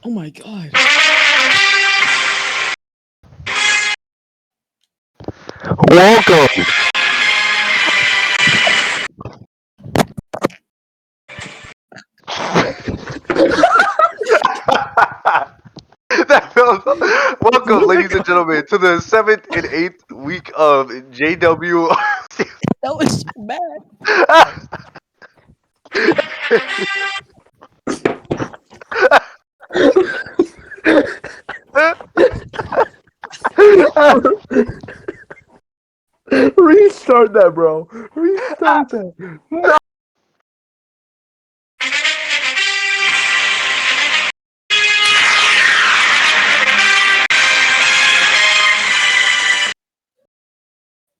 Oh my god. Welcome. Welcome, ladies and gentlemen, to the 7th and 8th week of JW. That was so bad. Restart that, bro. Restart that. No.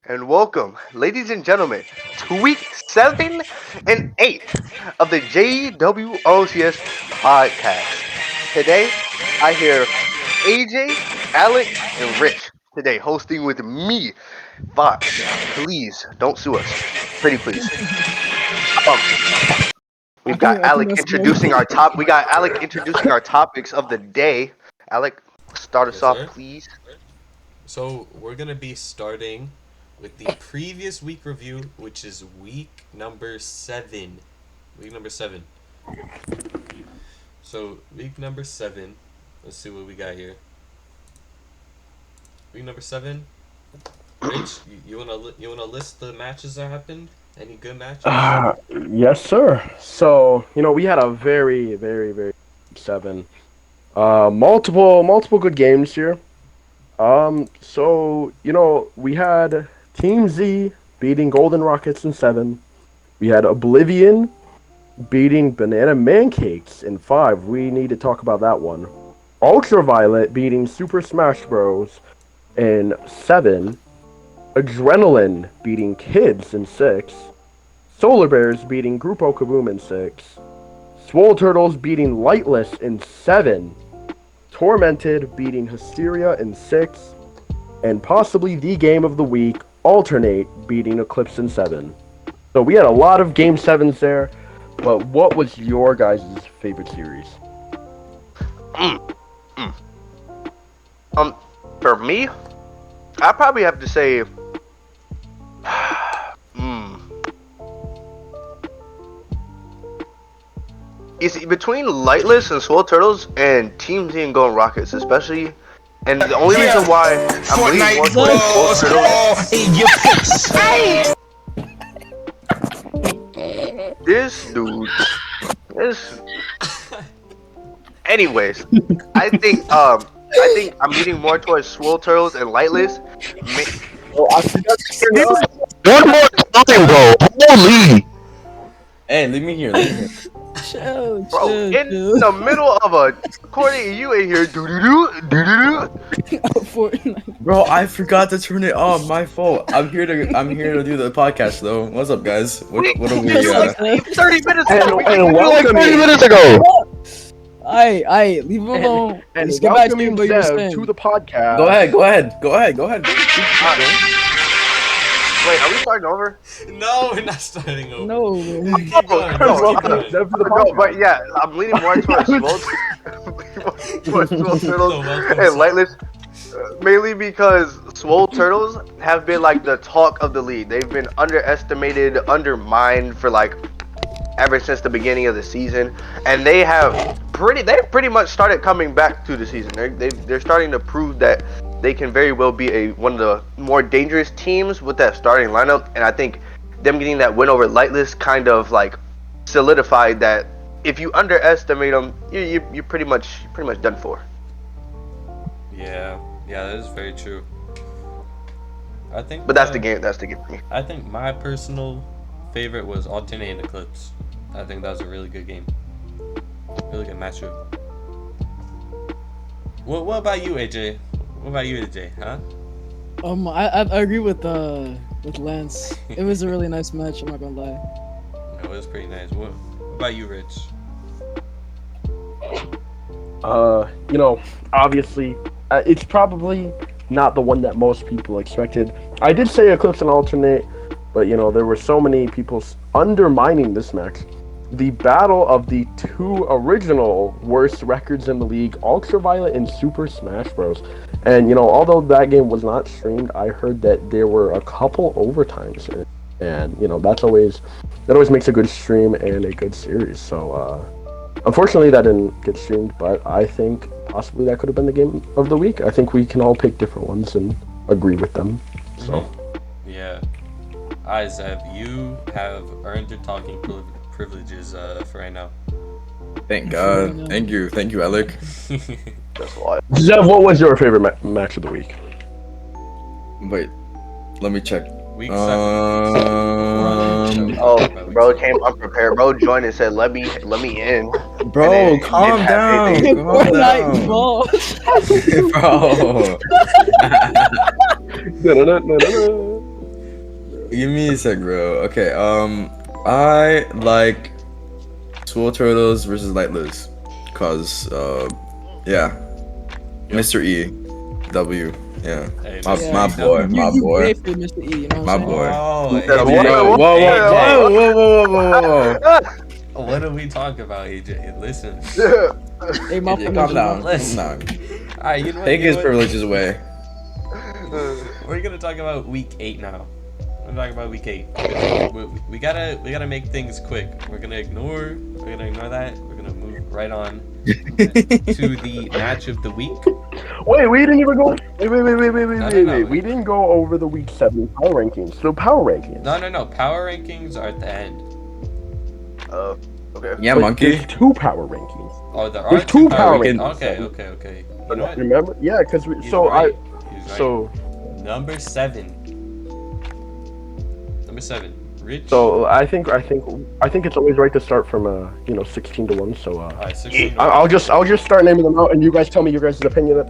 And welcome, ladies and gentlemen, to week 7 and 8 of the JWOCS podcast. Today, I hear AJ, Alec, and Rich today hosting with me. Fox, please don't sue us. Pretty please. We've got Alec introducing our top. We got Alec introducing our topics of the day. Alec, start us off, please. So we're gonna be starting with the previous week review, which is week number 7. Week number 7. So week number 7. Let's see what we got here. Week number 7. Rich, you wanna list the matches that happened? Any good matches? Yes, sir. So we had a very, very, very 7. Multiple good games here. So we had Team Z beating Golden Rockets in 7. We had Oblivion beating Banana Mancakes in 5. We need to talk about that one. Ultraviolet beating Super Smash Bros. In 7. Adrenaline beating Kids in 6. Solar Bears beating Grupo Kaboom in 6. Swole Turtles beating Lightless in 7. Tormented beating Hysteria in 6. And possibly the game of the week, Alternate beating Eclipse in 7. So we had a lot of Game 7s there, but what was your guys' favorite series? For me, I probably have to say, it's between Lightless and Swole Turtles and Team Z and Golden Rockets, especially. And the only reason why I'm leaning more towards Swole Turtles. This dude, Anyways, I think I'm leaning more towards Swole Turtles and Lightless. One more time, bro. Holy! Hey, leave me here. Bro, in the middle of a recording, you in here Fortnite. Bro, I forgot to turn it on. My fault. I'm here to do the podcast though. What's up, guys? What are we? 30 minutes ago. Like 30 minutes ago. Aye, leave him alone. And Let's get back to welcoming what you're Zev saying. to the podcast. Go ahead. Wait, are we starting over? No, we're not starting over. No. Keep going. Keep going. Zev to the No, podcast. but yeah, I'm leaning more towards Swole Turtles and Lightless, mainly because Swole Turtles have been like the talk of the league. They've been underestimated, undermined for like ever since the beginning of the season, and they've pretty much started coming back to the season. They're starting to prove that they can very well be one of the more dangerous teams with that starting lineup, and I think them getting that win over Lightless kind of like solidified that if you underestimate them, you're pretty much done for. Yeah, that is very true. I think. But that's the game. That's the game for me. I think my personal favorite was Alternate and Eclipse. I think that was a really good game. Really good matchup. What about you, AJ? What about you, AJ? Huh? I agree with Lance. It was a really nice match. I'm not gonna lie. No, it was pretty nice. What about you, Rich? Obviously, it's probably not the one that most people expected. I did say Eclipse and Alternate, but there were so many people undermining this match. the battle of the two original worst records in the league, Ultraviolet and Super Smash Bros. And although that game was not streamed, I heard that there were a couple overtimes in it. And that always makes a good stream and a good series. So unfortunately that didn't get streamed, but I think possibly that could have been the game of the week. I think we can all pick different ones and agree with them. So yeah. Zev, you have earned your talking privileges for right now. Thank God. Thank you, Alec. That's why. Zev, what was your favorite match of the week? Wait, let me check. Week 7. Oh, bro came unprepared. Bro joined and said, "Let me in." Bro, then calm didn't have down. anything. Calm Fortnite, down. Da-da-da-da-da-da. Give me a sec, bro. Okay, I like Swole Turtles versus Lightless, cause yeah, Mr. E, W, yeah, Hey, my boy, my you boy, pay for Mr. E, you know my what I'm boy. Oh, Whoa, Whoa. what do we talk about, AJ? Listen. saying? Hey, my Yeah, phone calm is down. Listen. Calm down. Alright, you know what? Take you his know what? privileges away. We're gonna talk about week 8 now. We're talking about week 8. We gotta make things quick. We're gonna ignore that. We're gonna move right on to the match of the week. Wait, we didn't even go. Wait. No. We didn't go over the week 7 power rankings. So power rankings. No. Power rankings are at the end. Okay. Yeah, But monkey. There's 2 power rankings. Oh, there are There's 2 power rankings. rankings. Okay. You know what? Remember? Yeah, because we. He's So right. He's right. So Number 7. Rich. So I think it's always right to start from 16 to 1. So Alright, 16. I'll just start naming them out, and you guys tell me your guys' opinion.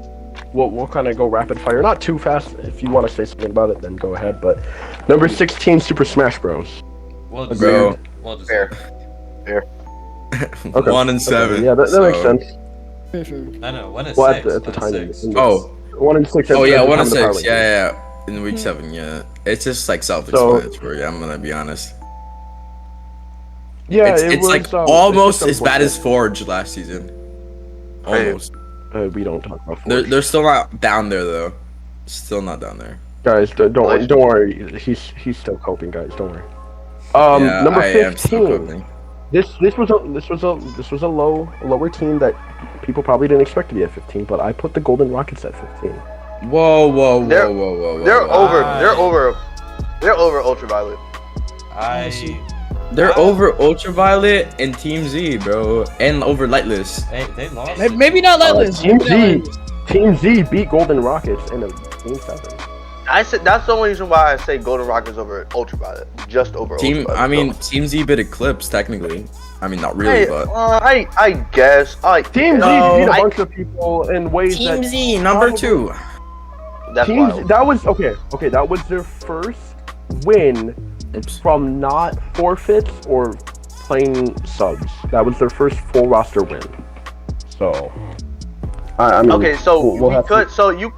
We'll kind of go rapid fire, not too fast. If you want to say something about it, then go ahead. But number 16, Super Smash Bros. Well Bro. deserved. Well Fair. deserved. Okay. 1 and 7. Yeah, that makes so- sense. Fair. No, 1 and Well, 6. at the time. Oh, 1 and 6. oh yeah, at the 1 time and of the power 6. rankings. Yeah. In week 7, yeah. It's just like self-explanatory. I'm gonna be honest. Yeah, It's it was like it's almost just as bad as unfortunate. Forge last season. Hey. Almost. We don't talk about They're, Forge. they're still not down there though. Still not down there. Guys, don't worry. He's still coping, guys. Don't worry. Yeah, Number I am still 15. coping. This was a lower team that people probably didn't expect to be at 15, but I put the Golden Rockets at 15. Whoa. They're Why? They're over Ultraviolet. They're Wow. over Ultraviolet and Team Z, bro, and over Lightless. They lost. Maybe not Lightless. Team Maybe not Z. Lightless. Team Z beat Golden Rockets in a Game 7. I said that's the only reason why I say Golden Rockets over Ultraviolet, just over Team, Ultraviolet. I mean, Team Z beat Eclipse technically. I mean, not really, but I guess. Team Z No, beat a I- bunch of people in ways that Z number 2. That's Team Z, wild. that was okay. That was their first win Oops. from not forfeits or plain subs. That was their first full roster win. So, I mean, Okay, so we'll have to- you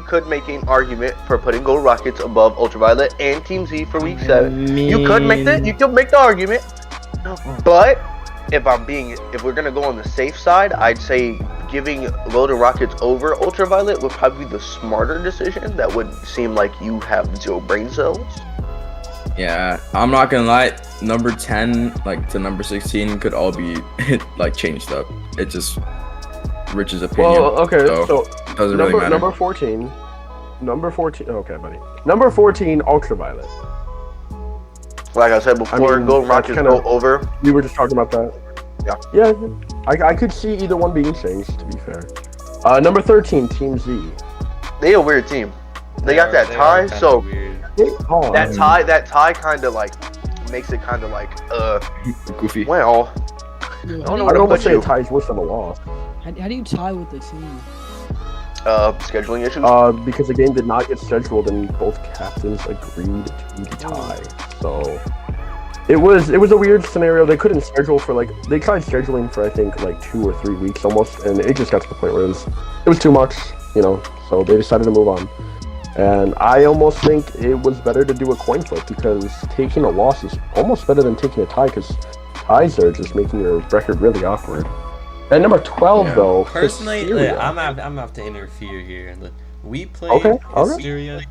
could make an argument for putting Gold Rockets above Ultraviolet and Team Z for week 7. You could make the argument, but if we're gonna go on the safe side, I'd say giving Golden Rockets over Ultraviolet would probably be the smarter decision. That would seem like you have 0 brain cells. Yeah, I'm not gonna lie. Number 10, like to number 16, could all be like changed up. It's just Rich's opinion. Well, okay, so doesn't really matter. number 14. Okay, buddy. Number 14, Ultraviolet. Like I said before, I mean, Golden that's Rockets kinda- go over. We were just talking about that. Yeah. Yeah, I could see either one being changed, to be fair. Number 13, Team Z. They a weird team. They got that tie, so that tie kind of like makes it kind of like Goofy. well. Yo, I don't know I'd where to almost put say you. a tie is worse than a loss. how do you tie with the team? Scheduling issues. Because the game did not get scheduled and both captains agreed to the tie. So it was a weird scenario. They couldn't schedule for they tried scheduling for I think like 2 or 3 weeks almost, and it just got to the point where it was too much, so they decided to move on. And I almost think it was better to do a coin flip because taking a loss is almost better than taking a tie because ties are just making your record really awkward. At number 12, Yeah. though, Personally, Hysteria. I'm gonna have to interfere here. Look, we played Okay, alright. Hysteria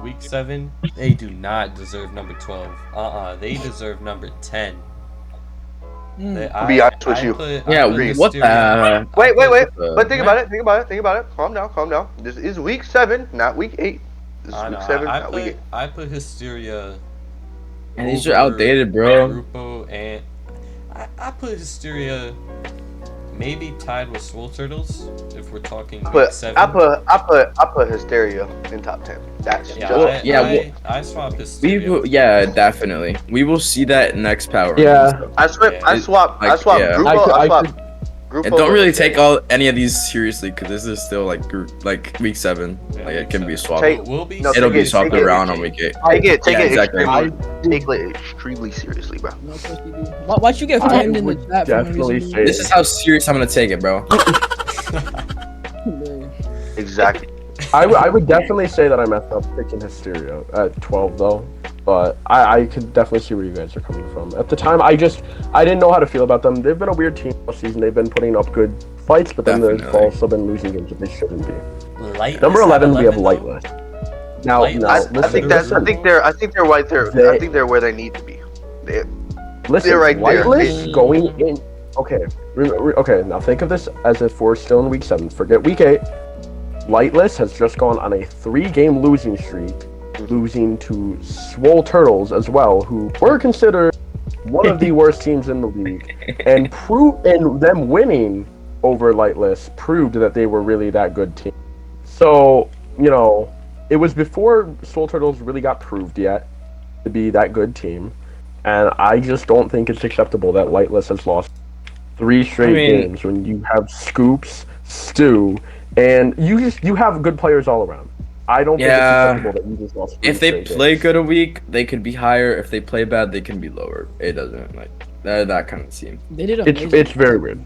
week 7. They do not deserve number 12. They deserve number 10. To be honest with you. Yeah, what the? Wait. the- But think about it. Calm down. This is week 7, not week 8. This is I know. week 7, not week 8. I put Hysteria. And these are over outdated, bro. Grupo, and I put Hysteria maybe tied with Swole Turtles if we're talking week But 7. I put Hysteria in top 10. That's Yeah, I swapped Hysteria. Yeah, definitely. We will see that next power. Yeah. I swap yeah. Grupo. I swap Grupo. And don't really take any of these seriously because this is still like week 7. Yeah, Like it week can be 7. swapped. We'll be. No, It'll be take it- swapped take it- around on week 8. Take Yeah, it exactly. extremely seriously, bro. No, of course you do. Why'd you get I flamed in the would chat for no definitely reason? say- This is how serious I'm gonna take it, bro. Yeah. Exactly. I would definitely say that I messed up picking Hysteria at 12, though. But I could definitely see where you guys are coming from. At the time, I didn't know how to feel about them. They've been a weird team all season. They've been putting up good fights, but then they've Definitely. also been losing games that they shouldn't be. Lightless Number at 11, we have though? Lightless. Now, Lightless. now I listen, think that listen, I think they're right there. I think they're where they need to be. listen, they're right there. Lightless going in. Okay, okay. Now think of this as if we're still in week 7. Forget week 8. Lightless has just gone on a 3-game losing streak, losing to Swole Turtles as well, who were considered one of the worst teams in the league, and them winning over Lightless proved that they were really that good team. So, it was before Swole Turtles really got proved yet to be that good team, and I just don't think it's acceptable that Lightless has lost 3 straight games when you have Scoops, Stu, and you have good players all around. I don't think it's acceptable that you just lost 3 If they straight play games. good a week, they could be higher. If they play bad, they can be lower. It doesn't like that kind of team. They did amazing. It's very weird.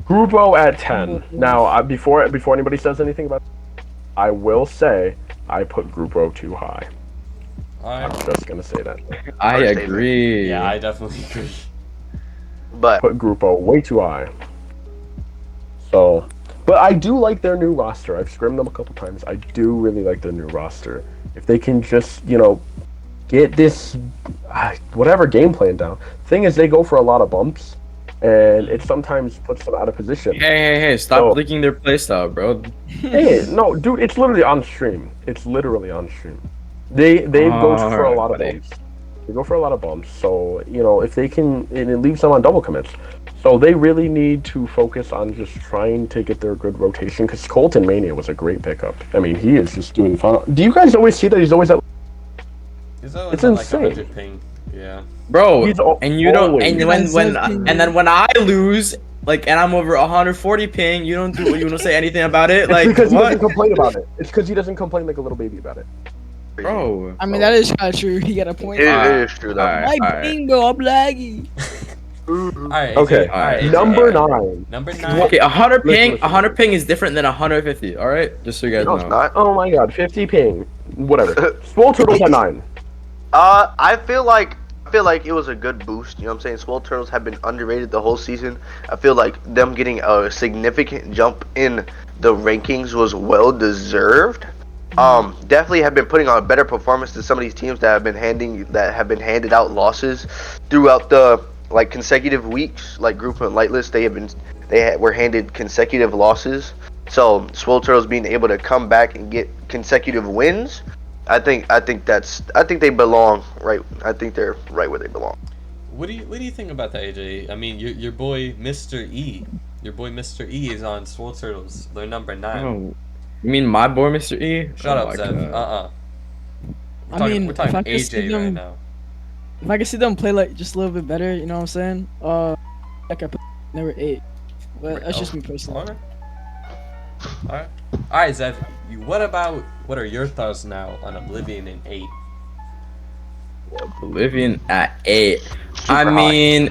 Grupo at 10. Now, before anybody says anything about it, I will say I put Grupo too high. I'm Alright. just gonna say that. I First agree. Yeah, I definitely agree. But Put Grupo way too high. So, but I do like their new roster. I've scrimmed them a couple times. I do really like their new roster. If they can just, get this whatever game plan down. Thing is, they go for a lot of bumps, and it sometimes puts them out of position. Hey! Stop Oh. leaking their playstyle, bro. Hey, no, dude, it's literally on stream. They go for a Alright, lot of buddy. bumps. They go for a lot of bumps. So, if they can, and it leaves them on double commits. So they really need to focus on just trying to get their good rotation. Because Colton Mania was a great pickup. I mean, he is just doing fun. Do you guys always see that he's always at? It's always It's at, insane. Like 100 ping. Yeah. Bro, He's and you don't, always- and then when I lose, like, and I'm over 140 ping, you don't say anything about it, It's like, because he doesn't what, complain about it. It's because he doesn't complain like a little baby about it. bro? I mean, that is kind of true. He got a point. it Alright, is true though. alright. My bingo, I'm laggy. Alright. Okay, Alright. number Alright. 9. Number 9. Okay, 100 Listen, ping, listen. 100 ping is different than 150. All right, just so you guys No, it's know. not. Oh my god, 50 ping. Whatever. Swole Turtles at 9. I feel like it was a good boost. You know what I'm saying? Swole Turtles have been underrated the whole season. I feel like them getting a significant jump in the rankings was well deserved. Definitely have been putting on a better performance than some of these teams that have been handed out losses throughout the consecutive weeks. Like Group and Lightless, were handed consecutive losses. So Swole Turtles being able to come back and get consecutive wins, I think they belong right. I think they're right where they belong. What do you think about that, AJ? I mean, your boy Mr. E. Your boy Mr. E is on Swole Turtles. They're number 9. Oh, you mean my boy, Mr. E? Shut Oh up, my Zev. God. We're talking if I could see AJ right them, now. if I could see them play like just a little bit better, you know what I'm saying? Like I put number 8, but that's just me personally. Alright, Zev. What are your thoughts now on Oblivion in 8? Oblivion at 8. Super high.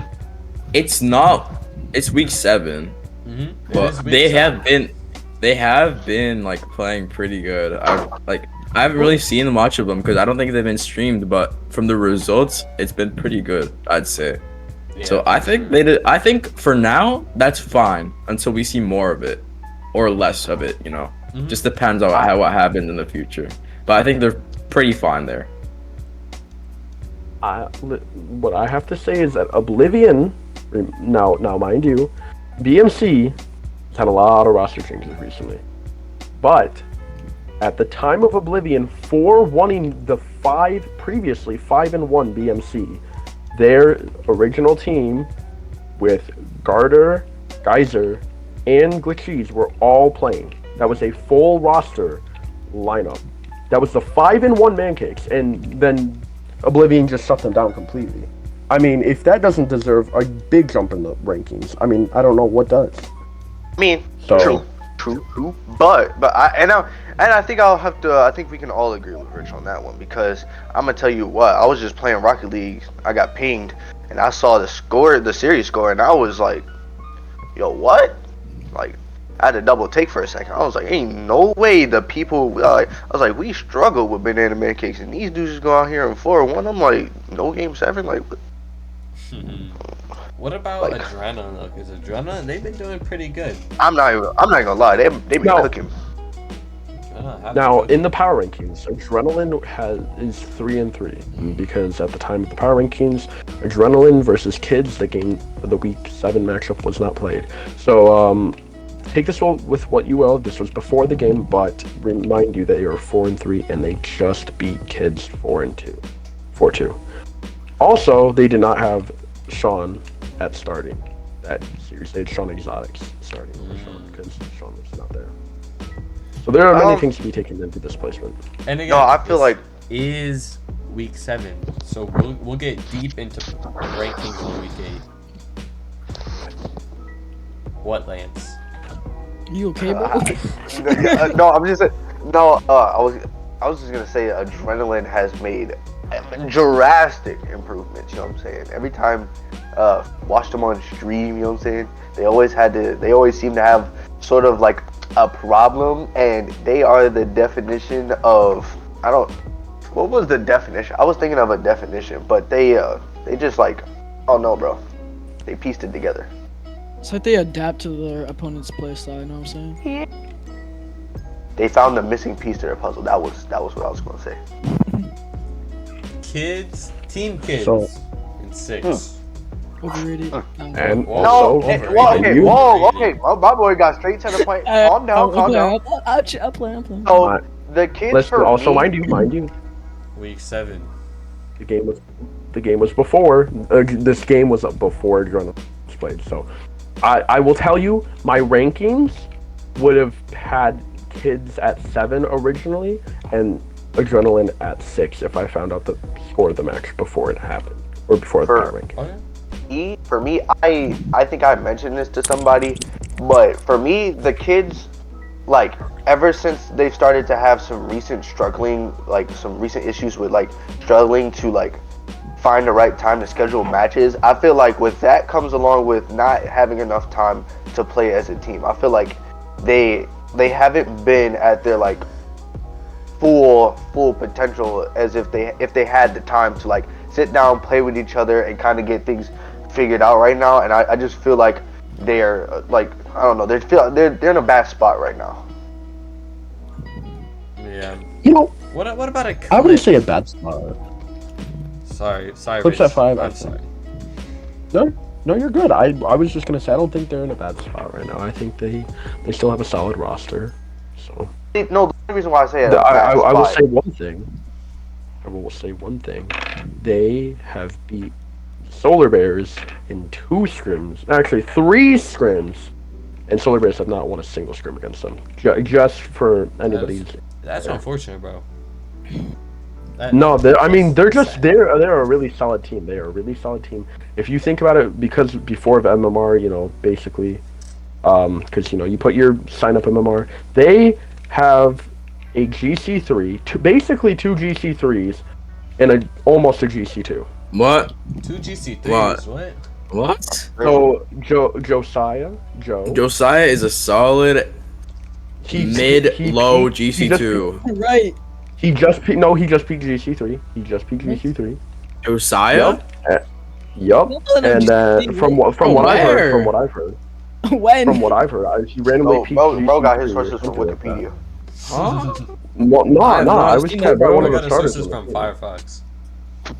It's week 7, Mm-hmm. but they have been like playing pretty good. I haven't really seen much of them because I don't think they've been streamed, but from the results, it's been pretty good, I'd say. Yeah, So I think they did. I think for now that's fine until we see more of it, or less of it. Just depends on what happens in the future. But I think they're pretty fine there. What I have to say is that Oblivion, now mind you, BMC has had a lot of roster changes recently, but at the time of Oblivion, for wanting the 5-1 BMC, their original team with Garter, Geyser, and Glitchies were all playing. That was a full roster lineup. That was the 5-1 Mancakes, and then Oblivion just shut them down completely. I mean, if that doesn't deserve a big jump in the rankings, I mean, I don't know what does. I mean, So- true. But I think I'll have to. I think we can all agree with Rich on that one, because I'm gonna tell you what. I was just playing Rocket League. I got pinged, and I saw the series score, and I was like, "Yo, what?" Like, I had to double take for a second. I was like, "Ain't no way the people." I was like, "We struggle with banana pancakes, and these dudes just go out here and 4-1." I'm like, "No game 7." Like, what? What about Adrenaline though? Because Adrenaline, they've been doing pretty good. I'm not gonna lie. They been cooking. Now, in the power rankings, Adrenaline is 3-3 because at the time of the power rankings, Adrenaline versus Kids, the week 7 matchup was not played. So take this with what you will. This was before the game, but remind you that you're 4-3 and they just beat Kids 4-2. Also, they did not have Sean at starting that series. They had Sean Exotics starting over Sean because Sean was not there. So there are many things to be taken into this placement. And again, No, I feel like is week 7, so we'll get deep into rankings in week 8. What, Lance? You okay, bro? no, I'm just no. I was just gonna say Adrenaline has made drastic improvements. You know what I'm saying? Every time watched them on stream, you know what I'm saying? They always seem to have sort of like a problem, and they are the definition of what was the definition? I was thinking of a definition, but they just like, oh no, bro, they pieced it together. It's like they adapt to their opponent's playstyle. You know what I'm saying? They found the missing piece to their puzzle. That was what I was gonna say. Team Kids So- in 6. Overrated. And Whoa. also, Okay. Well, my boy got straight to the point. Calm down. I'll play. So the Kids let's for also me, mind you, Week 7. the game was before. This game was before Adrenaline was played. So, I will tell you, my rankings would have had Kids at 7 originally, and Adrenaline at 6 if I found out the score of the match before it happened or before the power ranking. Okay. For me, I think I mentioned this to somebody, but for me, the Kids, like, ever since they've started to have some recent issues with like struggling to like find the right time to schedule matches, I feel like with that comes along with not having enough time to play as a team. I feel like they haven't been at their like full potential as if they had the time to like sit down, play with each other, and kind of get things figured out right now. And I just feel like they're like, I don't know, they're in a bad spot right now. Yeah. You know, What about a clip? I wouldn't say a bad spot. Sorry. Clips at 5. I'm sorry. No, you're good. I was just gonna say I don't think they're in a bad spot right now. I think they still have a solid roster. So No, the only reason why I say it, I will say one thing. They have beat Solar Bears in 2 scrims, actually 3 scrims, and Solar Bears have not won a single scrim against them. Just for anybody's. That's unfortunate, bro. No, they're a really solid team. They are a really solid team. If you think about it, because before the MMR, basically, because you put your sign up MMR, they have a GC3, basically 2 GC3s, and almost a GC2. What? 2 GC3s. What? So Josiah Josiah is a solid mid-low GC2. Right. He just peaked GC3. Josiah? Yep. Yup. And from what I've heard, When? she randomly peeked. Bro got his GC3 sources from something like that. Wikipedia. Huh? Well, no, I was seen kind that, of bro. one I of got the his starters. sources from Firefox.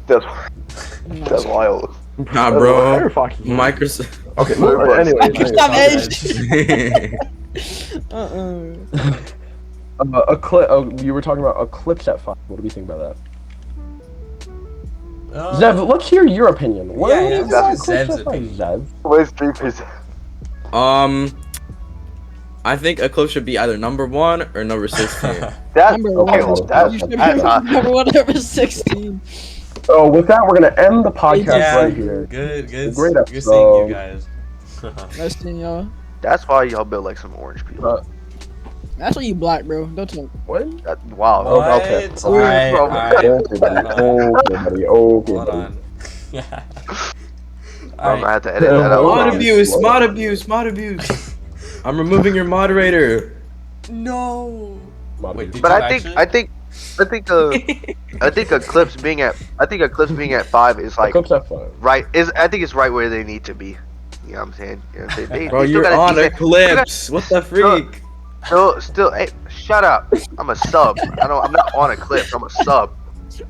That's wild. Nah, bro. Firefox is Microsoft. Okay, anyways. A clip. You were talking about Eclipse at 5. What do we think about that? Zev, let's hear your opinion. What Yeah, do you yeah, think about that's Eclipse Zev's at 5, opinion. Zev? Where's 3%? I think Eclipse should be either number 1 or number 16. That's Number okay. one. That's You should be hot. number 1, number 16. So with that, we're gonna end the podcast Yeah, right here. good Great seeing you episode. guys. Nice seeing y'all. That's why y'all build like some orange peel. That's why you black, bro. Don't talk. What? Wow. Oh, okay. What? Alright. Okay, buddy. Okay, Hold buddy. on. I'm gonna Alright. have to edit that out. Mod abuse. I'm removing your moderator. No. Wait, did But you I think Eclipse being at 5 is like Eclipse at 5. right. I think it's right where they need to be. You know what I'm saying? You know what I'm saying? They Bro, still you're got a on decent- Eclipse. What the freak? Still, hey, shut up. I'm a sub. I'm not on Eclipse. I'm a sub.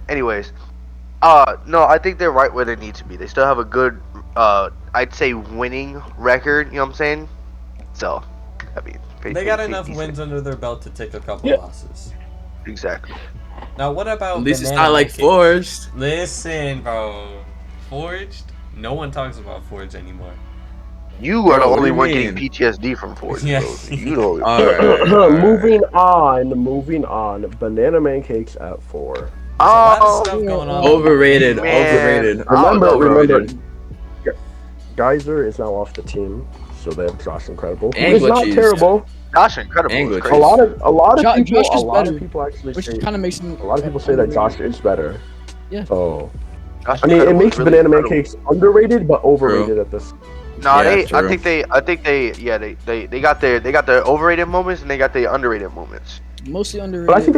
Anyways, no, I think they're right where they need to be. They still have a good, I'd say winning record. You know what I'm saying? So, I mean, They got enough wins under their belt to take a couple losses. Exactly. Now, what about At least it's Banana not like Pancakes? Forged. Listen, bro. Forged? No one talks about Forged anymore. You are Bro, the what do only you one mean? getting PTSD from Forge. Yeah. Bro. You know. Alright. Moving on. Banana Mancakes at 4. There's a lot of Oh, stuff going on. Overrated. Man. Overrated. Remember, Overrated. Geyser is now off the team, so they have Josh Incredible. Who And is not glitches. terrible. Gosh, incredible. Angle It's cheese. crazy. A lot Josh of is people actually Which say kind of makes him. a lot of people say that Josh is better. Yeah. So Gosh, I mean, it incredible makes is really Banana incredible. Mancakes underrated but overrated at this. No, Yeah, I true. think they got their overrated moments and they got their underrated moments. Mostly underrated. But I think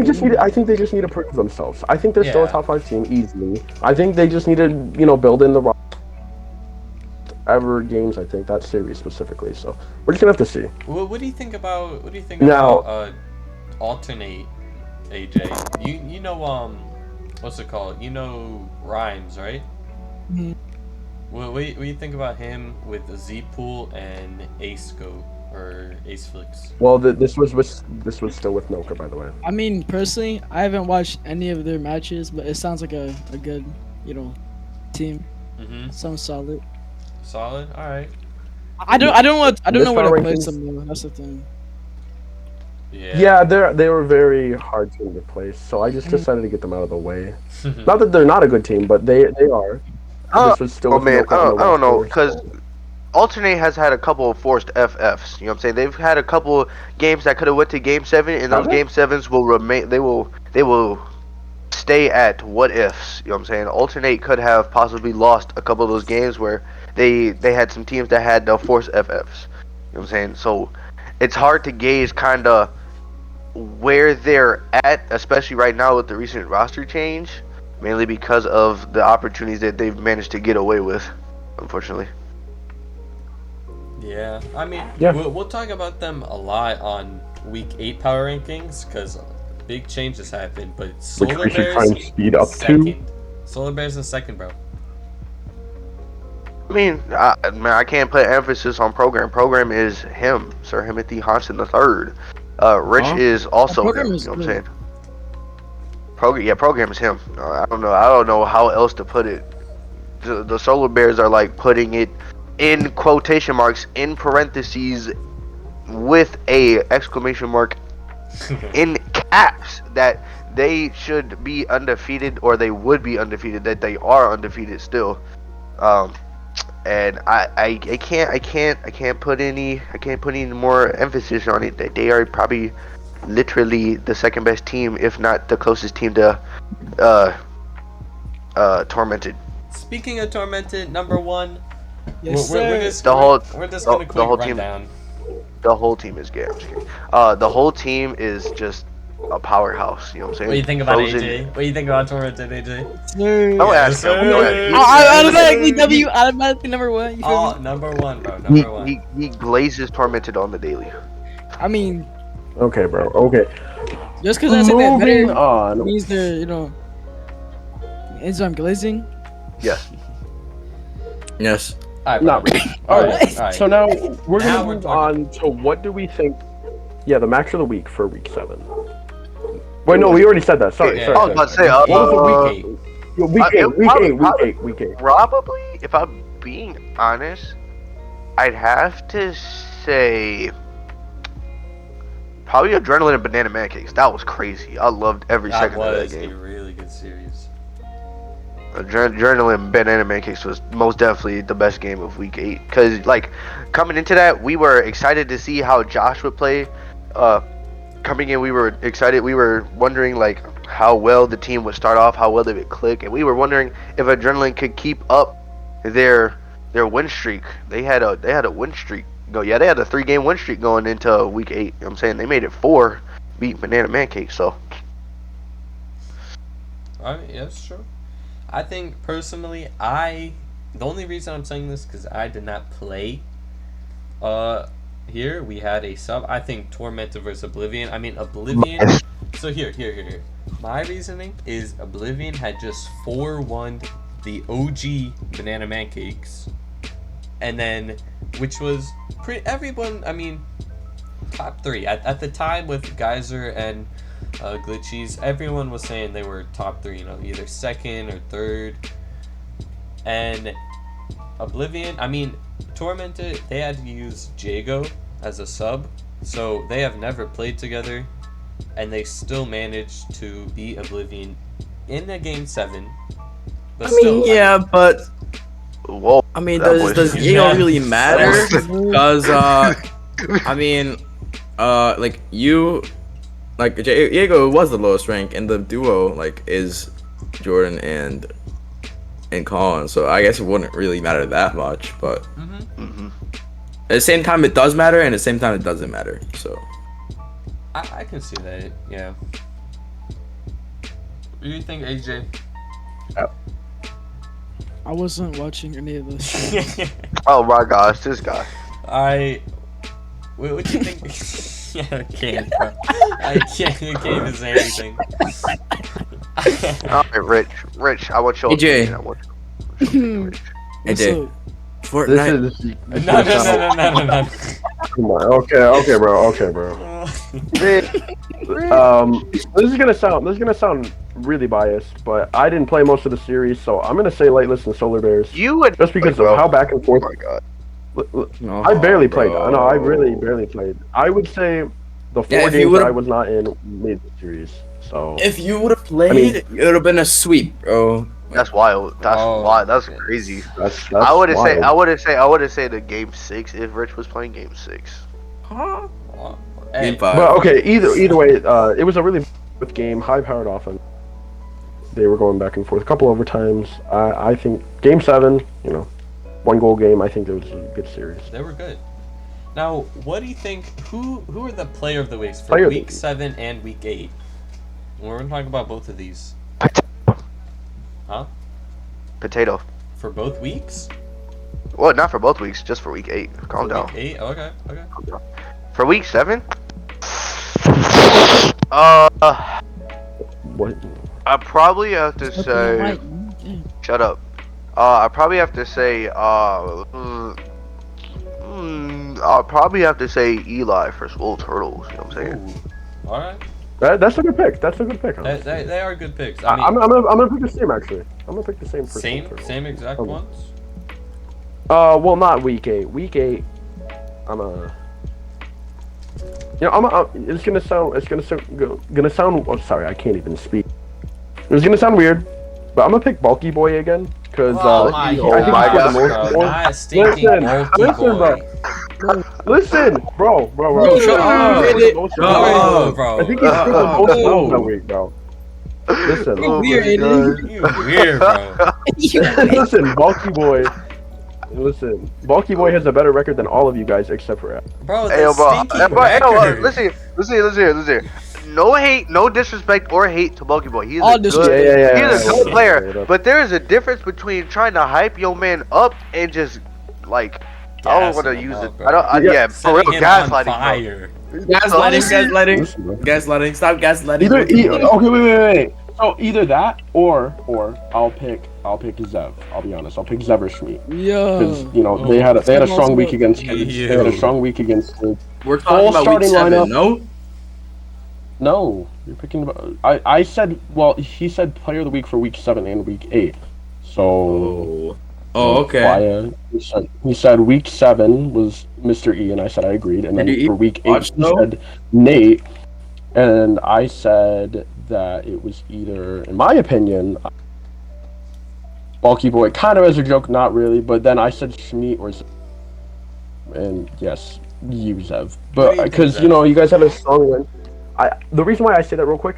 they just need to prove themselves. I think they're still a Yeah. top 5 team easily. I think they just need to, build in the ever games. I think that series specifically. So we're just gonna have to see. What do you think about Now- alternate AJ? You know what's it called? You know Rhymes, right? Mhm. What do you think about him with Z Pool and Ace Goat or Ace Flix? Well, this was still with Milker, by the way. I mean, personally, I haven't watched any of their matches, but it sounds like a good, team. Mm-hmm. Sounds solid. Solid. All right. I don't know where to power place rankings- them though. That's the thing. Yeah. Yeah, they were very hard to replace, so I just decided to get them out of the way. Not that they're not a good team, but they are. This was still Oh with man, Milker I on the don't know, roster, because so- Alternate has had a couple of forced FFs. You know what I'm saying? They've had a couple games that could have went to Game 7, and those Have they? Game 7s will remain. They will stay at what ifs. You know what I'm saying? Alternate could have possibly lost a couple of those games where they had some teams that had the forced FFs. You know what I'm saying? So it's hard to gauge kind of where they're at, especially right now with the recent roster change, mainly because of the opportunities that they've managed to get away with, unfortunately. Yeah, I mean, Yeah. we'll talk about them a lot on Week 8 power rankings because big changes happened. But Which Solar we should Bears try and speed up to. second. Solar Bears in second, bro. I mean, I can't put emphasis on Program. Program is him, Sir Timothy Hansen III. Rich Huh? is also Program him. You is know what I'm good. saying? Program is him. I don't know how else to put it. The Solar Bears are like putting it in quotation marks, in parentheses, with a exclamation mark, in caps, that they should be undefeated, or they would be undefeated. That they are undefeated still. And I can't put any more emphasis on it. That they are probably literally the second best team, if not the closest team to Tormented. Speaking of Tormented, number 1. Yes, we're sir. just The gonna, whole- we're just the- gonna the quick whole run team- down. The whole team is gay. I'm just kidding. The whole team is just a powerhouse. You know what I'm saying? What do you think about Frozen- AJ? What do you think about Tormented, AJ? Don't ask him. Don't ask him. Automatically W, automatically number one. You feel Oh, me? number one, bro. Number one. He glazes Tormented on the daily. I mean, Okay, bro. Okay. just because I say that Moving better on. means they're, I'm glazing. Yes. Yes. Alright, Not bro. really. All right. Alright. So now we're Now gonna we're move talking. on to what do we think? Yeah, the max of the week for week 7. Wait, no, we already said that. Sorry, Yeah. sorry. I was about to say, What was Week the 8. Yo, week 8, it week probably- 8, week 8, week 8. Probably, if I'm being honest, I'd have to say probably Adrenaline and Banana Pancakes. That was crazy. I loved every That second of that was a game. really good series. Adrenaline and Banana Pancakes was most definitely the best game of week 8. Cause like coming into that, we were excited to see how Josh would play. Coming in, we were excited. We were wondering like how well the team would start off, how well they would click, and we were wondering if Adrenaline could keep up their win streak. They had a win streak. They had a 3-game win streak going into week 8. You know what I'm saying? They made it 4, beat Banana Pancakes. So I mean, yeah, that's true. I think personally, the only reason I'm saying this because I did not play. Here we had a sub. I think Tormented versus Oblivion. I mean Oblivion. So here. My reasoning is Oblivion had just 4-1 the OG Banana Pancakes, and then which was everyone. I mean, top 3 at the time with Geyser and Glitchies. Everyone was saying they were top 3. Either second or third. And Oblivion. I mean, Tormented. They had to use Jago as a sub, so they have never played together, and they still managed to beat Oblivion in the game 7. But But whoa. I mean, That was- does Ego really matter? Because I mean, like you, like Diego was the lowest rank, and the duo like is Jordan and Colin. So I guess it wouldn't really matter that much, but Mhm. at the same time it does matter, and at the same time it doesn't matter. So I can see that. Yeah. What do you think, AJ? I wasn't watching any of this. Oh my gosh, this guy. What do you think? Yeah, I can't, bro. I can't even say anything. Alright, Rich, I want your AJ. opinion. I want your opinion, Rich. What's AJ, up? Fortnite. This is No. Come on. Okay, bro. This is gonna sound really biased, but I didn't play most of the series, so I'm gonna say Lightless and Solar Bears You would just because bro. of how back and Oh forth. my god. I barely played. bro. No, I really barely played. I would say the 4 Yeah, if you games that would've- I was not in made the series. So If you would have played, I mean- it would have been a sweep, bro. That's wild. That's Oh, wild. That's goodness. crazy. that's I would have wild. I would have said the game 6 if Rich was playing game 6. Hey, Game 5. But okay, either way, it was a really good game, high-powered offense. They were going back and forth, a couple overtimes. I think game 7, 1-goal game. I think it was a good series. they were good. Now, what do you think? Who are the player of the weeks for Player of the week week. 7 and week 8? We're gonna talk about both of these. Huh? Potato. For both weeks? Well, not for both weeks, just for week 8. Calm For down. Week 8? Okay. For week 7? What? I probably have to say. Right. Shut up. I probably have to say. I'll probably have to say Eli for Swole Turtles. You know what I'm saying? Ooh. Alright. That's a good pick. They are good picks. I mean, I'm gonna pick the same actually. I'm gonna pick the same for same Turtles. exact Okay. ones? Well, not week 8. Week 8, it's gonna sound. Oh, sorry, I can't even speak. It's gonna sound weird, but I'm gonna pick Bulky Boy again because Oh my I think God, he scored the most bro. points. Not stinking bulky Listen, boy. Listen, bro. Shut up. I think he scored the most Oh, points. bro. I think he scored the most points that week, bro. Listen, Oh my Weird, God. You weird, bro. listen, Bulky Boy. Listen, Bulky Boy has a better record than all of you guys except for Bro, Hey, the yo, bro. stinky Bro, record. listen here. no hate, no disrespect or hate to Bulky Boy. He's All a disrespect. good, Yeah. he's a good player. But there is a difference between trying to hype your man up and just like I don't want to use it. Bro. I don't. Yeah, for real, Setting him on gaslighting. fire. Gaslighting. Stop gaslighting. Okay, wait. So either that or I'll pick Zev. I'll be honest. I'll pick Zev or Shmeet. Because they had a strong week against Ew. they had a strong week against the We're talking about week starting 7, lineup. no? No, you're picking. I said. Well, he said player of the week for week 7 and week 8. So. Oh, okay. He said week 7 was Mr. E, and I said I agreed. And then Did he for week 8, watch, he though? said Nate, and I said that it was either, in my opinion, Bulky Boy, kind of as a joke, not really, but then I said Shmeet or Zev. And yes, you Zev. But because you guys have a strong win. The reason why I say that real quick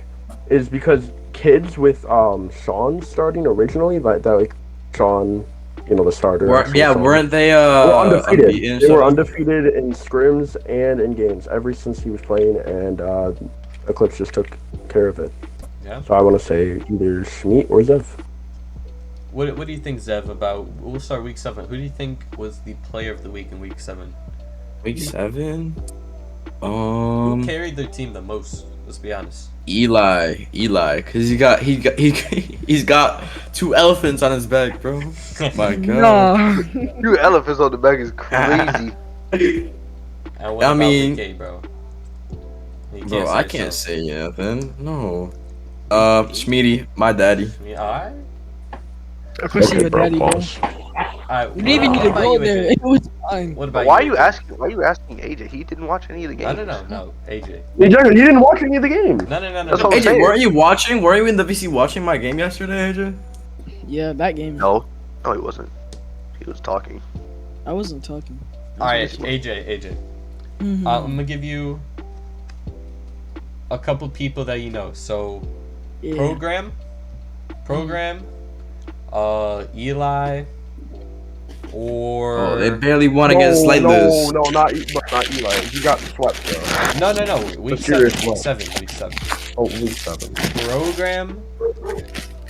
is because kids with Sean starting originally, like Sean, the starter. Weren't they were undefeated. unbeaten? They were undefeated in scrims and in games ever since he was playing, and Eclipse just took care of it. Yeah. So I want to say either Shmeet or Zev. What do you think, Zev, about... We'll start week 7. Who do you think was the player of the week in week 7? Week 7? Who carried their team the most? Let's be honest. Eli, because he's got 2 elephants on his back, bro. My God. No. 2 elephants on the back is crazy. And what about week 8, bro? Bro, I can't say nothing. No. Shmeety, my daddy. Alright. Of course, Okay, your daddy, bro. pause. Alright. You didn't even need to go there. It was fine. What about Why are you? you asking? Why are you asking AJ? He didn't watch any of the games. No, AJ. You didn't watch any of the games. No. That's what I'm AJ, saying. weren't you watching? Weren't you in the VC watching my game yesterday, AJ? Yeah, that game. No, he wasn't. He was talking. I wasn't talking. Alright, AJ. Mhm. I'm gonna give you a couple people that you know. So, Yeah. program, Eli, or Oh, they barely won against Lightless. No, not Eli. He got swept, bro. no. Week serious 7. one. Week 7. Oh, week 7. Program,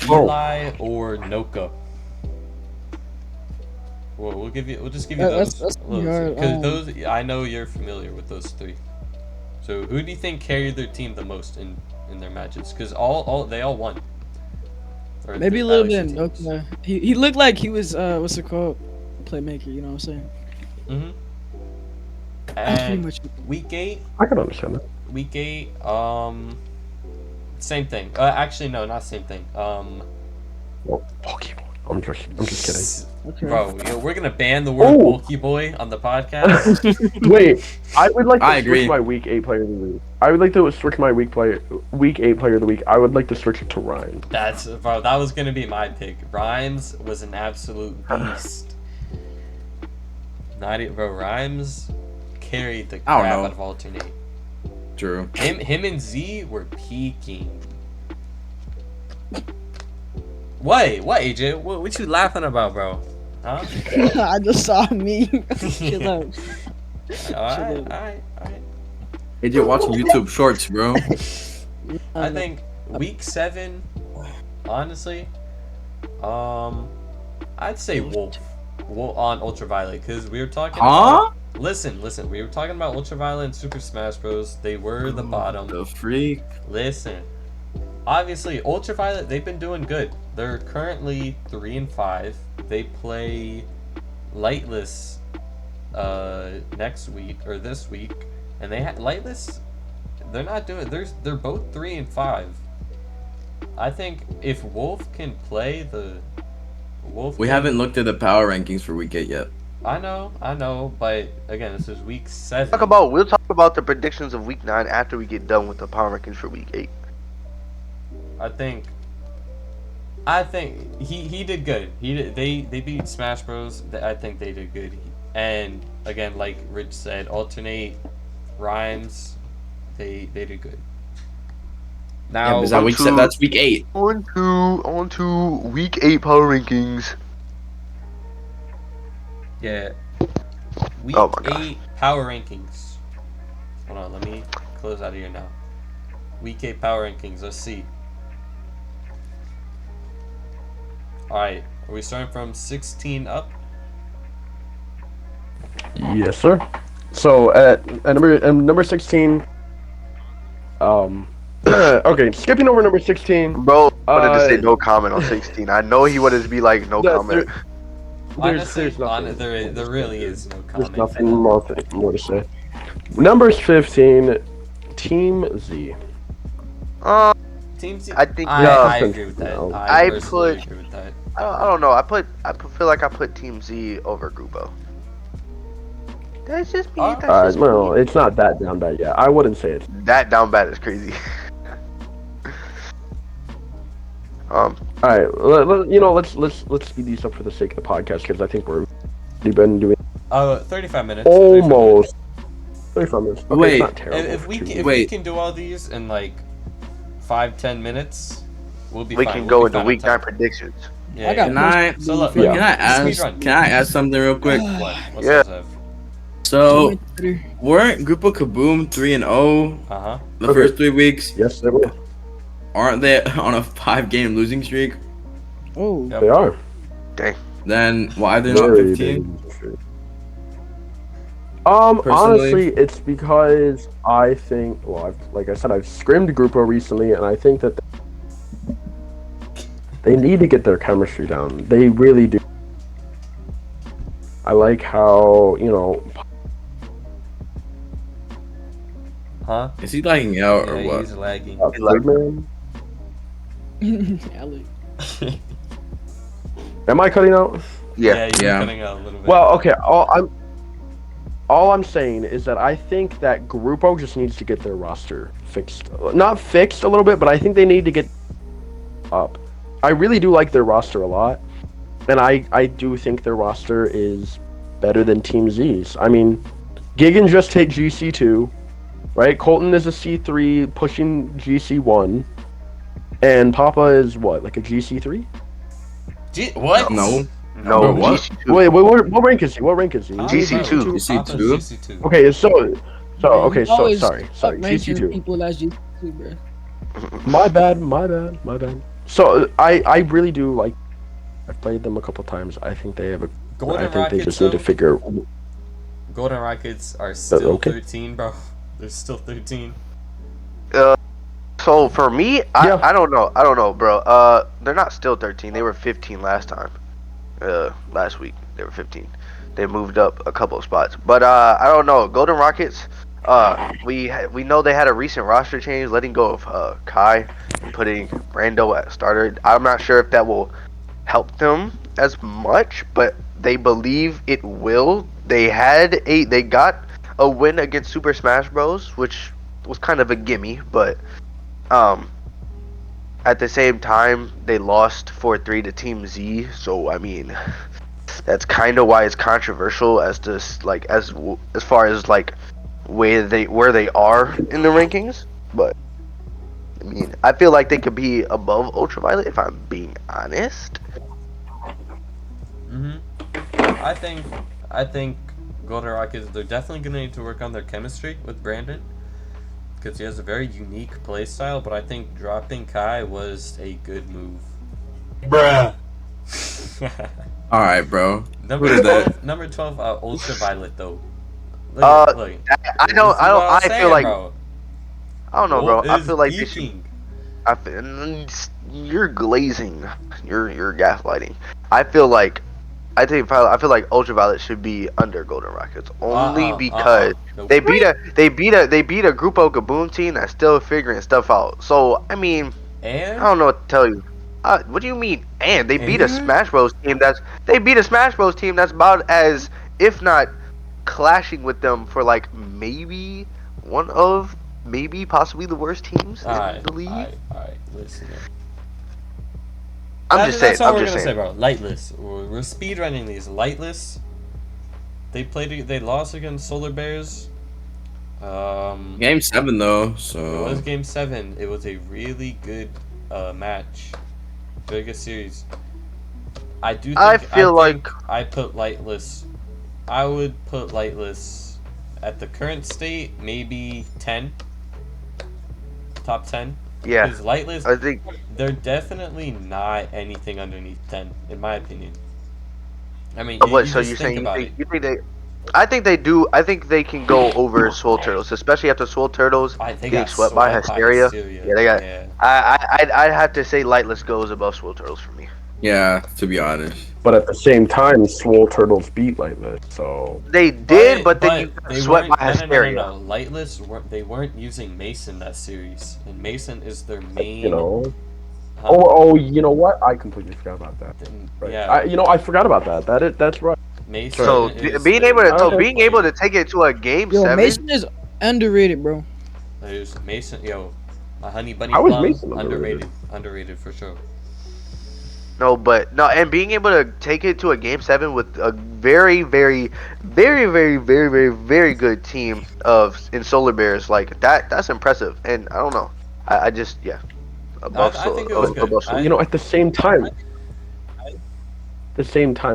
Oh. Eli, or Noka. Well, we'll just give you those. That's pretty hard. Because those, I know you're familiar with those 3. So who do you think carried their team the most in their matches? Because they all won. Or Maybe the a little bit. evaluation teams. Okay. He looked like he was what's it called? Playmaker. You know what I'm saying? Mhm. That's pretty And much. week 8. I can understand that. Week 8. Same thing. Actually, no, not same thing. Well, Bulky Boy. I'm just kidding. Okay. Bro, we're gonna ban the word bulky boy on the podcast. Wait, I would like to I agree. switch my week 8 player of the week. I would like to switch my week 8 player of the week. I would like to switch it to Ryan. That was gonna be my pick. Rhymes was an absolute beast. Rhymes carried the I don't crap know. out of alternate. True. Him and Z were peaking. What AJ? What you laughing about, bro? Huh? I just saw me. Chill out. Alright. AJ watching YouTube shorts, bro. I think week 7, honestly, I'd say Wolf on Ultraviolet, because we were talking. Huh? Listen, we were talking about Ultraviolet and Super Smash Bros. They were the bottom. The freak. Listen, obviously Ultraviolet, they've been doing good. They're currently 3-5. They play Lightless next week or this week, and they Lightless. They're not doing. They're both 3-5. I think if Wolf can play the Wolf. We haven't looked at the power rankings for week 8 yet. I know, but again, this is week 7. We'll talk about the predictions of week 9 after we get done with the power rankings for week 8. I think he did good. They beat Smash Bros. I think they did good. And again, like Rich said, alternate Rhymes, they did good. Now Is that week 7? That's week 8. On to week 8 power rankings. yeah, week Oh my gosh. 8 power rankings. Hold on, let me close out of here now. Week 8 power rankings. Let's see. Alright, are we starting from 16 up? Yes, sir. So at number 16. Okay, skipping over number 16. Bro, I wanted to say no comment on 16. I know he wanted to be like no comment. Honestly, there's nothing. There really is no There's comment. nothing more to say. Number 15, Team Z. Team Z. I think I agree with that. No. I I personally put- agree with that. I don't know. I feel like I put Team Z over Grupo. That's just me. That's just Well, me. it's not that down bad yet. I wouldn't say it. That down bad is crazy. All right, let's speed these up for the sake of the podcast because I think we've been doing 35 minutes. almost 35 minutes. Okay, Wait, it's not terrible. If we for can, two if Wait. we can do all these in like 5-10 minutes, we'll be We fine. can We'll go be into fine week on 9 time. predictions. Yeah, I got yeah. Can I So look, Yeah. can I ask something real quick? What? What's Yeah. that? So weren't Grupo Kaboom 3-0 Uh-huh. the Okay. first 3 weeks? Yes, they will. Aren't they on a 5-game losing streak? Oh, Yep. They are. Then why are they not Very 15? big. Personally- Honestly, it's because I think, well, like I said, I've scrimmed Grupo recently, and I think that they need to get their chemistry down. They really do. I like how, Huh? Is he lagging out or Yeah, what? he's lagging. Birdman. Alec. Am I cutting out? Yeah. You're Yeah. cutting out a little bit. Well, okay. All I'm saying is that I think that Grupo just needs to get their roster fixed. Not fixed a little bit, but I think they need to get up. I really do like their roster a lot, and I do think their roster is better than Team Z's. I mean, Gigan just hit GC2, right? Colton is a C3 pushing GC1, and Papa is what, like a GC3? What? No. No, Bro, what? GC2. Wait, what rank is he? What rank is he? Huh? GC2. Bro, GC2? Papa's GC2. Okay, so okay, so Always sorry, up-ranking GC2. People as GC2, bro. My bad. So I really do like. I've played them a couple times. I think they have a. Golden I think Rockets, they just need to though, figure. Golden Rockets are still okay. 13, bro. They're still 13. So for me, Yeah. I don't know, bro. They're not still 13. They were 15 last time. Last week they were 15. They moved up a couple of spots, but I don't know. Golden Rockets. We know they had a recent roster change, letting go of Kai and putting Brando at starter. I'm not sure if that will help them as much, but they believe it will. They got a win against Super Smash Bros, which was kind of a gimme, but at the same time they lost 4-3 to Team Z. So I mean, that's kind of why it's controversial as to as far as like where they are in the rankings. But I mean, I feel like they could be above Ultraviolet if I'm being honest. I think Golden Rockets, they're definitely gonna need to work on their chemistry with Brandon, because he has a very unique playstyle. But I think dropping Kai was a good move. Bruh. Alright, bro. Number Who did 12, that? number 12, Ultraviolet though. Look, I I feel like I don't know, bro. I feel like they should. Eking. You're glazing. You're gaslighting. I feel like Ultraviolet should be under Golden Rockets only because they beat a Grupo Kaboom team that's still figuring stuff out. So I mean, I don't know what to tell you. What do you mean? And they beat a Smash Bros team that's about as, if not clashing with them for like maybe possibly the worst teams in the league. Alright, listen. I'm just saying. That's all we're gonna say, bro. Lightless. We're speedrunning these. Lightless. They lost against Solar Bears. Game 7 though, It so was game 7. It was a really good match. Very good series. I think I put Lightless. I would put Lightless at the current state, maybe 10. top 10. Yeah, Because Lightless, I think. they're definitely not anything underneath 10, in my opinion. I mean, But you so just you're think saying about it. you think they? I think they do. I think they can go over Swole Turtles, especially after Swole Turtles They being got swept by Hysteria. Yeah, they got. Yeah. I'd have to say Lightless goes above Swole Turtles for me. Yeah, to be honest. But at the same time, Swole Turtles beat Lightless, so They did, but then you they got swept weren't. by Hysteria. No. Lightless, they weren't using Mason that series, and Mason is their main. you know. Huh? Oh, you know what? I completely forgot about that. Right. Yeah. I forgot about that. That's right. Mason. So is being their able to Okay. being able to take it to a game Yo, 7. Mason is underrated, bro. There's Mason. Yo, my honey bunny How is plum. Mason Underrated. Underrated for sure. No, and being able to take it to a game 7 with a very, very, very, very, very, very, very good team in Solar Bears, like that's impressive. And I don't know, I just above I think it was good. above Solar. You know, at the same time,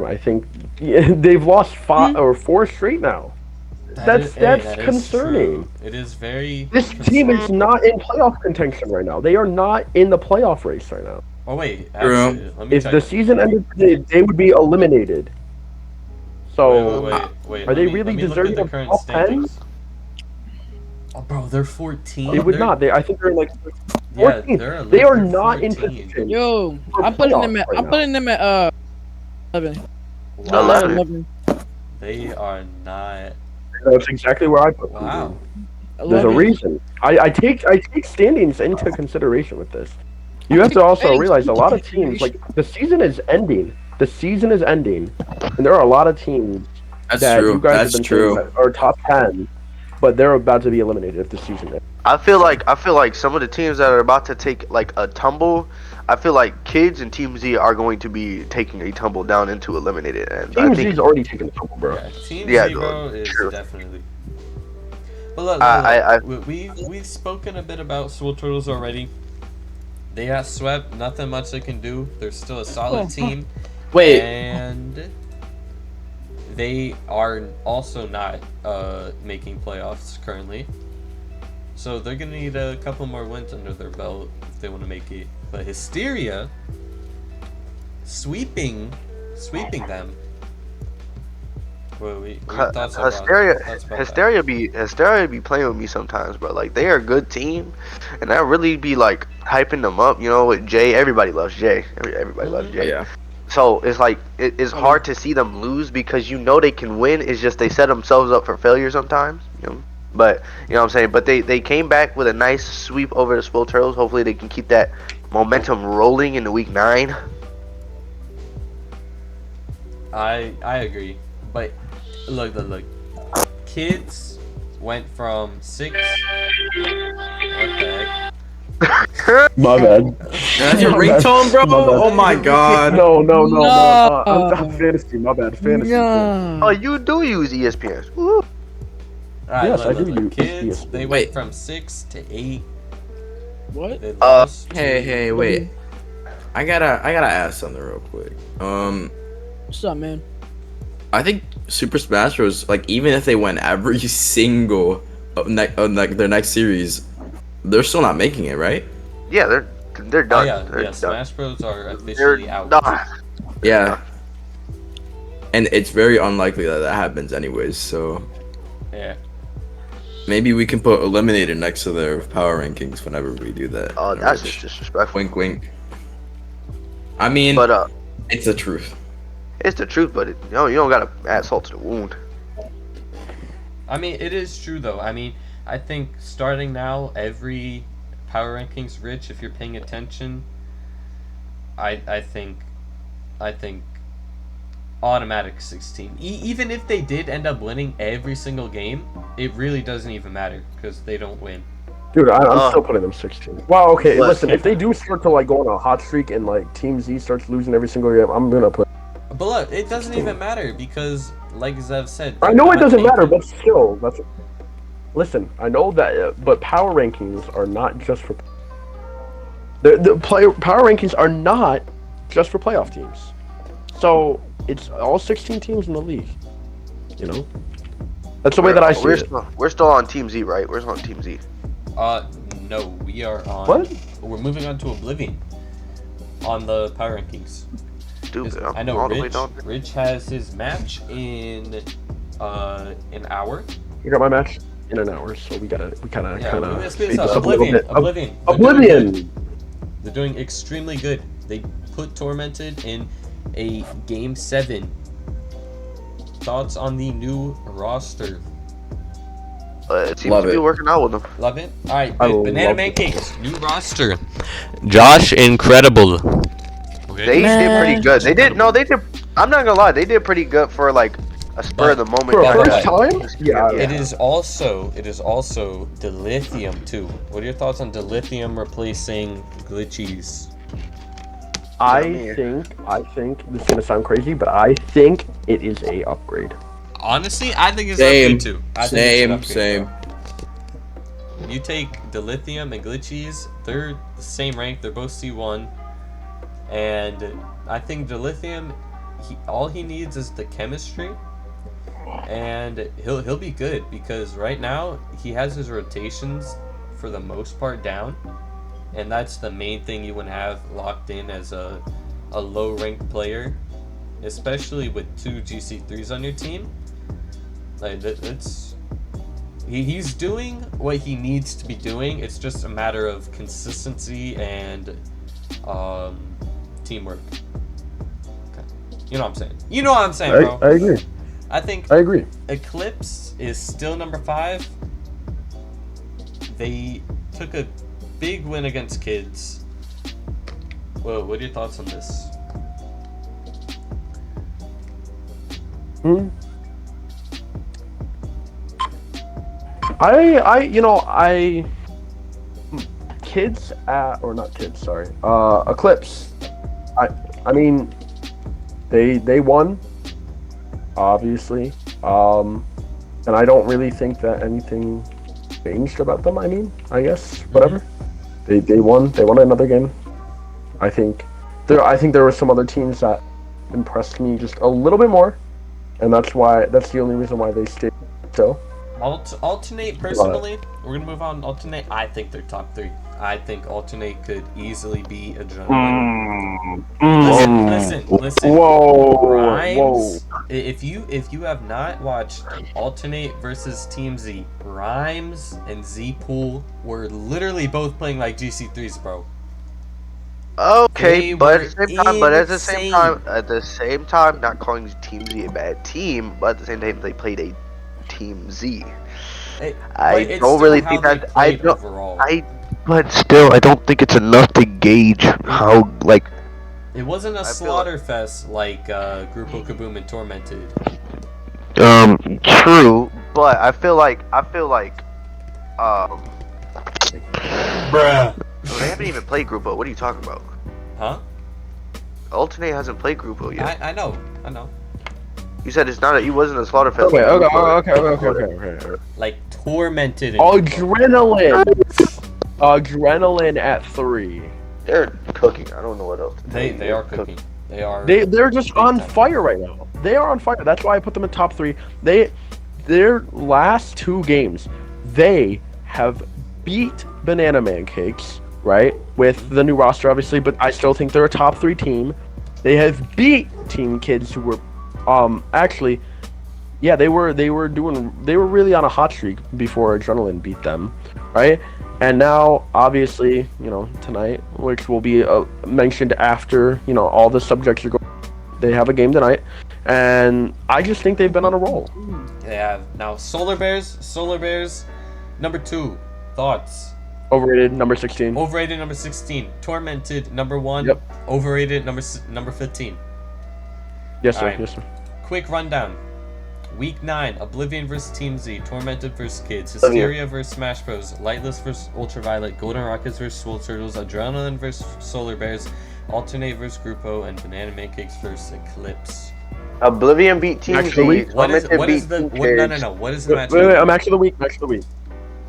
I think they've lost 5 or 4 straight now. That's that is concerning. true. It is very. This team is not in playoff contention right now. They are not in the playoff race right now. Oh wait, True. actually, let me If check. the season ended today, they would be eliminated. So, Wait. are they let really me look at deserving the of current top 10? standings. Oh, bro, they're 14. They would not. I think they're like Yeah, 14. they're They are they're not in 14. position. Yo, For I'm putting playoffs them at right I'm now. putting them at 11. Wow. 11. They are not. That's exactly where I put them. Wow. dude. There's a 11. reason. I take standings into consideration with this. You have to also realize a lot of teams, like, the season is ending. The season is ending, and there are a lot of teams That's that true. you guys That's have been true. saying are top 10, but they're about to be eliminated if the season ends. I feel like some of the teams that are about to take like a tumble. I feel like Kids and Team Z are going to be taking a tumble down into eliminated. And I Team think Z's already taken the tumble, bro. Yeah, Team Yeah, Zero is true. definitely. But look, we've spoken a bit about Swole Turtles already. They got swept. Nothing much they can do. They're still a solid team. Wait, And they are also not making playoffs currently. So they're gonna need a couple more wins under their belt if they want to make it. But Hysteria sweeping them. What thoughts about Hysteria be playing with me sometimes, bro. Like they are a good team, and I really be like hyping them up. You know, with Jay, everybody loves Jay. Everybody loves Jay. yeah. So it's like it's hard to see them lose because you know they can win. It's just they set themselves up for failure sometimes. You know, but you know what I'm saying. But they came back with a nice sweep over the Swole Turtles. Hopefully they can keep that momentum rolling into week 9. I agree, but look. Kids went from 6. What the heck? My bad. That's your ringtone, bro? Oh my god. No. No. I'm fantasy. My bad. Fantasy. Oh, Yeah. you do use ESPN. Woo. Alright, Yes, I do use Kids, ESPN. they Wait. went from 6 to 8. What? They lost. Hey, wait. I gotta ask something real quick. What's up, man? I think Super Smash Bros. Like, even if they win every single like their next series, they're still not making it, right? Yeah, they're Oh, done. yeah, They're done. Smash Bros are They're officially out. done. Yeah. And it's very unlikely that that happens, anyways. So Yeah. maybe we can put Eliminator next to their power rankings whenever we do that. Oh, that's Rich. just disrespectful. Wink, wink. I mean, But it's the truth. it's the truth. But you don't gotta add salt to the wound. I mean, it is true though. I mean, I think starting now, every power rankings, Rich, if you're paying attention, I think automatic 16. Even if they did end up winning every single game, it really doesn't even matter because they don't win. Dude, I'm still putting them 16. Well, okay, But- listen, if they do start to like go on a hot streak and like Team Z starts losing every single game, I'm gonna put. But look, it doesn't even matter because, like Zev said, I know it they're doesn't not matter, making- but still, that's. Listen, I know that, but power rankings are not just for. Power rankings are not just for playoff teams, so it's all 16 teams in the league. You know, that's the way that I see it. We're still on Team Z, right? We're still on Team Z. No, we are on. What? We're moving on to Oblivion on the power rankings. Stupid. I know all the way down. Rich has his match in an hour. We got my match in an hour, so we kind of Let's speed this this up. up a little bit. Oblivion. Oblivion. They're doing extremely good. They put Tormented in a game 7. Thoughts on the new roster? It seems Love to be it. working out with them. Love it. All right, I Banana love Pancakes, new roster. Josh Incredible. Okay. They did pretty good. They did. No, they did. I'm not gonna lie. They did pretty good for like a spur of the moment. For a Yeah, first time? Yeah. It is also Dilithium too. What are your thoughts on Dilithium replacing Glitchies? I think this is gonna sound crazy, but I think it is a upgrade. Honestly, I think it's an Same. upgrade too. I think it's an Same. upgrade, bro. You take Dilithium and Glitchies, they're the same rank, they're both C1. And I think Dilithium, all he needs is the chemistry. And he'll be good because right now he has his rotations for the most part down. And that's the main thing you would have locked in as a low ranked player. Especially with 2 GC3s on your team. Like he's doing what he needs to be doing. It's just a matter of consistency and teamwork. Okay. You know what I'm saying? Bro. I agree. I agree. I agree. Eclipse is still number 5. They took a big win against Kids. Whoa, what are your thoughts on this? Kids or not kids, sorry. Eclipse. I mean, they won, obviously. And I don't really think that anything changed about them. I mean, I guess whatever. They won. They won another game. I think there were some other teams that impressed me just a little bit more, and that's the only reason why they stayed. So. Alternate, personally, we're gonna move on. Alternate, I think they're top 3. I think Alternate could easily be Adrenaline. Listen. Whoa. Rhymes. If you have not watched Alternate versus Team Z, Rhymes and Z Pool were literally both playing like GC3s, bro. Okay, They but were at the same time, not calling Team Z a bad team, but at the same time, they played a Team Z. I don't really think that. But still, I don't think it's enough to gauge how like. It wasn't a slaughter fest like Grupo Kaboom and Tormented. True, but I feel like Bruh. they haven't even played Grupo. What are you talking about? Huh? Alternate hasn't played Grupo yet. I know. You said it wasn't a slaughter fest. Okay. Like Tormented. Adrenaline at 3. They're cooking. I don't know what else. They are cooking. They're just on fire right now. They are on fire. That's why I put them in top 3. Their last 2 games, they have beat Banana Pancakes, right? With the new roster, obviously, but I still think they're a top 3 team. They have beat Team Kids, who were actually, yeah, they were really on a hot streak before Adrenaline beat them, right? And now, obviously, tonight, which will be mentioned after, all the subjects are going. They have a game tonight, and I just think they've been on a roll. They have. Now, Solar Bears, number 2. Thoughts? Overrated, number 16. Overrated, number 16. Tormented, number 1. Yep. Overrated, number 15. Yes, sir. Alright. Yes, sir. Quick rundown. Week 9, Oblivion vs Team Z, Tormented vs Kids, Hysteria vs Smash Bros, Lightless vs Ultraviolet, Golden Rockets vs Swole Turtles, Adrenaline vs Solar Bears, Alternate vs Grupo, and Banana Pancakes vs Eclipse. Oblivion beat Team Z. What is the match? Wait, match of the week.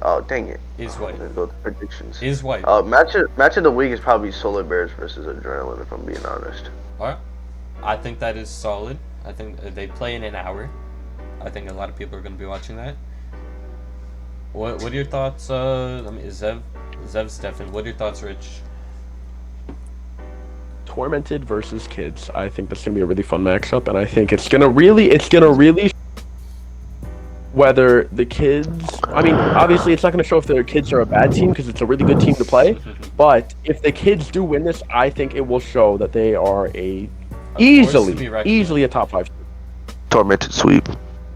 Oh, dang it. Is what? Let's go to predictions. Is what? Match of the week is probably Solar Bears versus Adrenaline, if I'm being honest. Alright. I think that is solid. I think they play in an hour. I think a lot of people are going to be watching that. What are your thoughts? Zev, Zev, Stefan. What are your thoughts, Rich? Tormented versus Kids. I think that's gonna be a really fun matchup, and I think it's gonna really whether the Kids. I mean, obviously, it's not gonna show if the Kids are a bad team because it's a really good team to play. But if the Kids do win this, I think it will show that they are easily a top 5 team. Tormented sweep.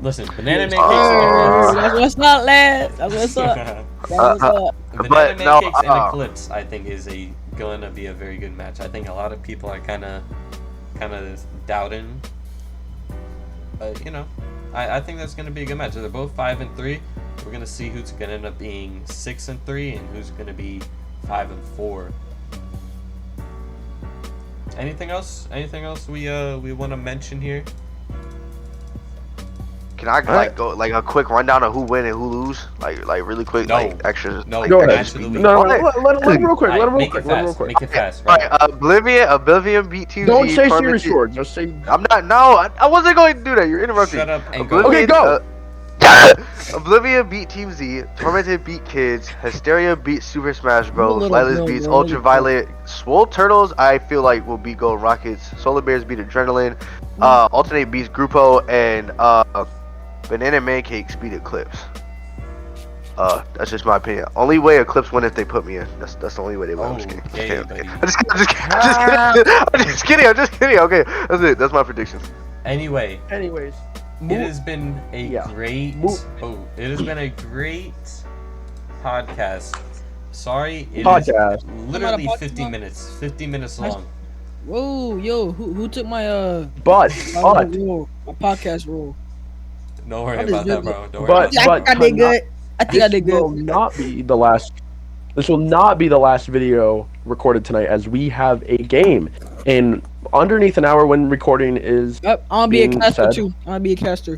Listen, Banana That's what's up, lads. That's what's up. That's what's up. Banana But no, Pancakes and Eclipse, I think, is going to be a very good match. I think a lot of people are kind of doubting, but you know, I think that's going to be a good match. They're both 5-3. We're going to see who's going to end up being 6-3 and who's going to be 5-4. Anything else? Anything else we want to mention here? Can I go like a quick rundown of who win and who lose? Like really quick, No. like extra. No, like, Go ahead. match of the week. No, let him real quick. Let him real Make quick. it Let him real fast. quick. Make it fast. Right, Right. Oblivion beat Team Don't Z. say Tormented- serious short. Just say. I'm not. No, I wasn't going to do that. You're interrupting. Shut up and go. Okay, go. Oblivion beat Team Z. Tormented beat Kids. Hysteria beat Super Smash Bros. Little Lilas girl, beats bro. Ultraviolet. Swole Turtles, I feel like will beat Gold Rockets. Solar Bears beat Adrenaline. Alternate beats Grupo, and Banana Pancakes beat Eclipse. That's just my opinion. Only way Eclipse win if they put me in. That's the only way they win. I'm just kidding. Okay, I'm buddy. just kidding. I'm just kidding. Okay, that's it. That's my prediction. Anyway, Anyways. it has been a great. It has been a great podcast. Sorry, it is Podcast. literally 50 minutes. 50 minutes long. Whoa, yo, who took my But my podcast role? Don't worry I just about that, did bro. Don't worry. But- about that. I did good. I think I did this will good. not be the last. This will not be the last video recorded tonight, as we have a game in underneath an hour when recording is. Yep, I'm gonna be a being caster said. too. I'm gonna be a caster.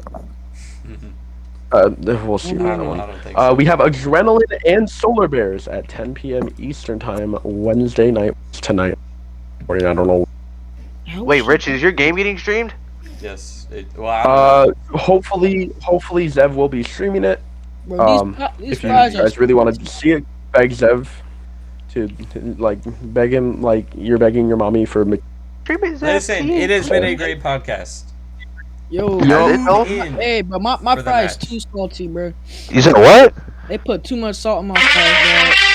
We'll see I on that don't one. think so. We have Adrenaline and Solar Bears at 10 p.m. Eastern time Wednesday night tonight. I don't know. Wait, Rich, is your game getting streamed? Yes. Well, I don't know. Hopefully Zev will be streaming it. Bro, these If you prizes. guys really want to see it, beg Zev to like beg him like you're begging your mommy for. Stream it, Zach, Listen, please. it has been a great podcast. Yo, In hey, bro, my for the fries match. too salty, bro. You said what? They put too much salt in my fries, bro.